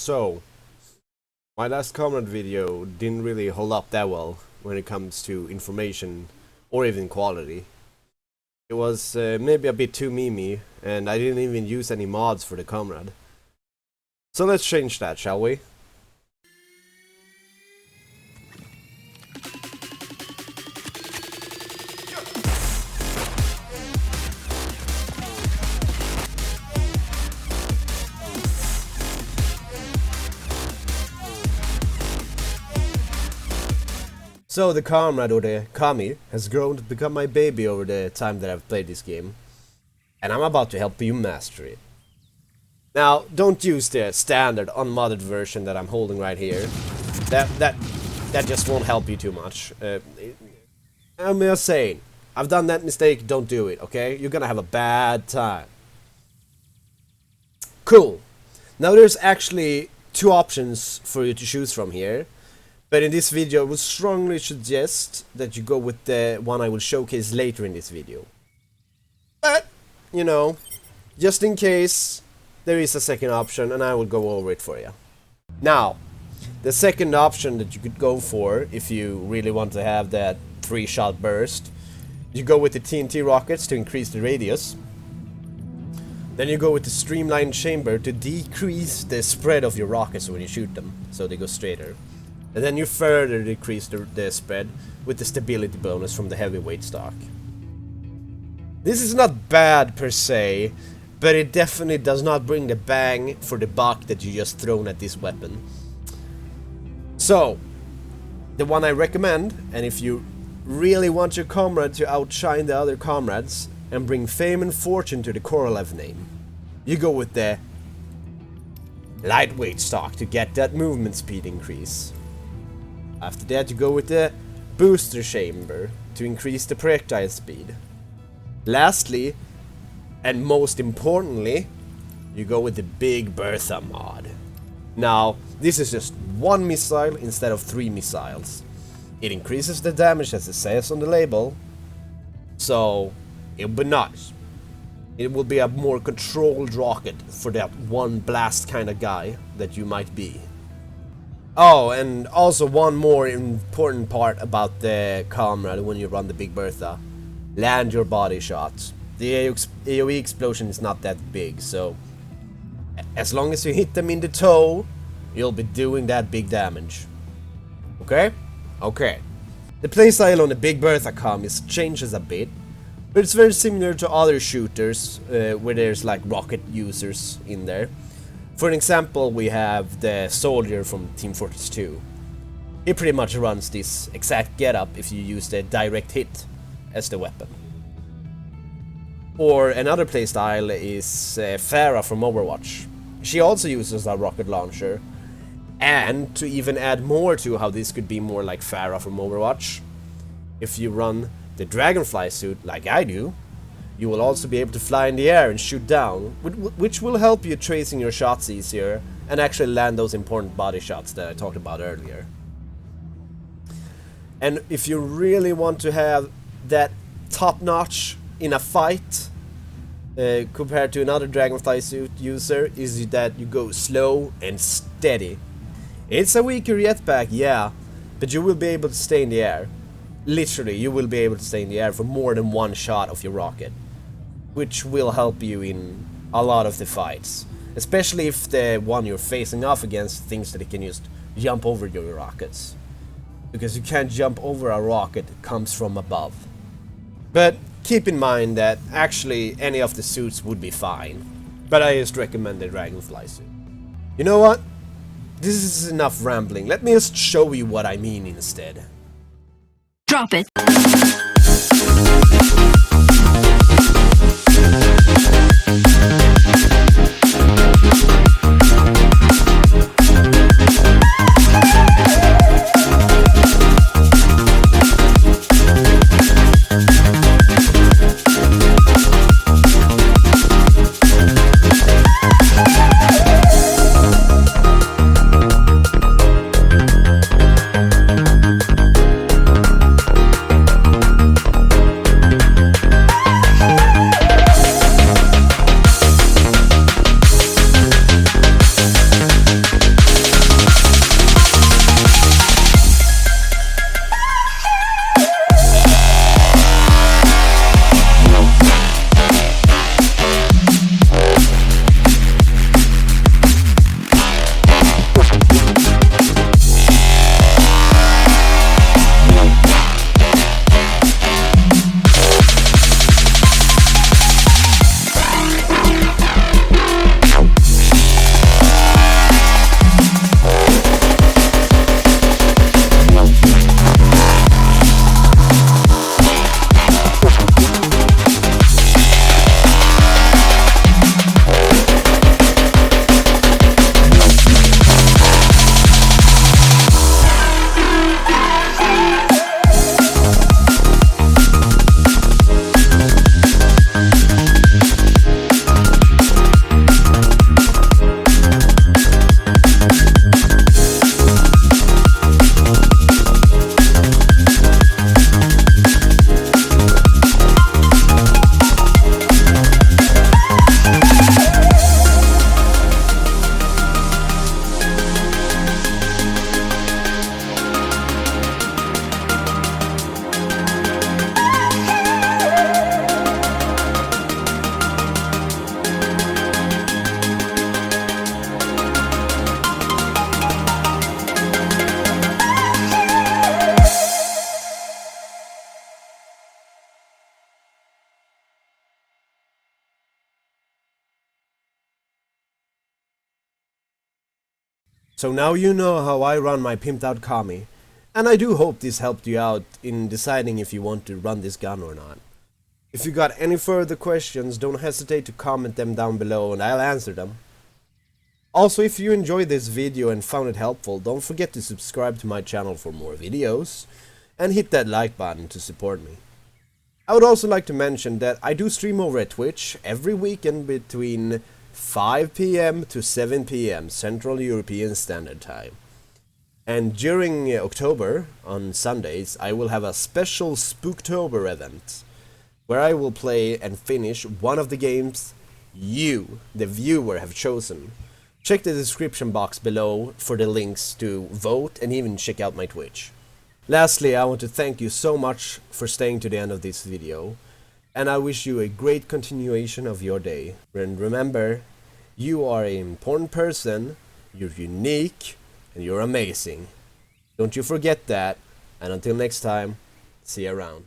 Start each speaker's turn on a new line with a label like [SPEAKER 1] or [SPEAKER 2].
[SPEAKER 1] So, my last Komrad video didn't really hold up that well when it comes to information or even quality. It was maybe a bit too memey, and I didn't even use any mods for the Komrad. So let's change that, shall we? So the Komrad, or the Kommie, has grown to become my baby over the time that I've played this game. And I'm about to help you master it. Now, don't use the standard unmodded version that I'm holding right here. That just won't help you too much. I'm just saying, I've done that mistake, don't do it, okay? You're gonna have a bad time. Cool. Now there's actually two options for you to choose from here. But in this video, I would strongly suggest that you go with the one I will showcase later in this video. But, you know, just in case, there is a second option and I will go over it for you. Now, the second option that you could go for, if you really want to have that 3-shot burst, you go with the TNT rockets to increase the radius. Then you go with the streamlined chamber to decrease the spread of your rockets when you shoot them, so they go straighter. And then you further decrease the spread with the stability bonus from the heavyweight stock. This is not bad per se, but it definitely does not bring the bang for the buck that you just thrown at this weapon. So, the one I recommend, and if you really want your Komrad to outshine the other Komrads and bring fame and fortune to the Korolev name, you go with the lightweight stock to get that movement speed increase. After that you go with the booster chamber to increase the projectile speed. Lastly, and most importantly, you go with the Big Bertha mod. Now, this is just one missile instead of 3 missiles. It increases the damage as it says on the label, so it'll be nice. It will be a more controlled rocket for that one blast kind of guy that you might be. Oh, and also one more important part about the Komrad when you run the Big Bertha. Land your body shots. The AoE explosion is not that big, so as long as you hit them in the toe, you'll be doing that big damage. Okay? Okay. The playstyle on the Big Bertha Kommie changes a bit, but it's very similar to other shooters where there's like rocket users in there. For an example, we have the soldier from Team Fortress 2. He pretty much runs this exact getup if you use the direct hit as the weapon. Or another playstyle is Pharah from Overwatch. She also uses a rocket launcher. And to even add more to how this could be more like Pharah from Overwatch, if you run the Dragonfly suit like I do, you will also be able to fly in the air and shoot down, which will help you tracing your shots easier and actually land those important body shots that I talked about earlier. And if you really want to have that top notch in a fight, compared to another Dragonfly suit user, is that you go slow and steady. It's a weaker jetpack, yeah, but you will be able to stay in the air. Literally, you will be able to stay in the air for more than one shot of your rocket, which will help you in a lot of the fights. Especially if the one you're facing off against thinks that it can just jump over your rockets. Because you can't jump over a rocket that comes from above. But keep in mind that actually any of the suits would be fine. But I just recommend the Dragonfly suit. You know what? This is enough rambling. Let me just show you what I mean instead.
[SPEAKER 2] Drop it.
[SPEAKER 1] So now you know how I run my pimped out Kommie, and I do hope this helped you out in deciding if you want to run this gun or not. If you got any further questions, don't hesitate to comment them down below and I'll answer them. Also, if you enjoyed this video and found it helpful, don't forget to subscribe to my channel for more videos, and hit that like button to support me. I would also like to mention that I do stream over at Twitch every weekend between 5 PM to 7 PM Central European Standard Time. And during October, on Sundays, I will have a special Spooktober event, where I will play and finish one of the games you, the viewer, have chosen. Check the description box below for the links to vote and even check out my Twitch. Lastly, I want to thank you so much for staying to the end of this video, and I wish you a great continuation of your day. And remember, you are an important person, you're unique, and you're amazing. Don't you forget that, and until next time, see you around.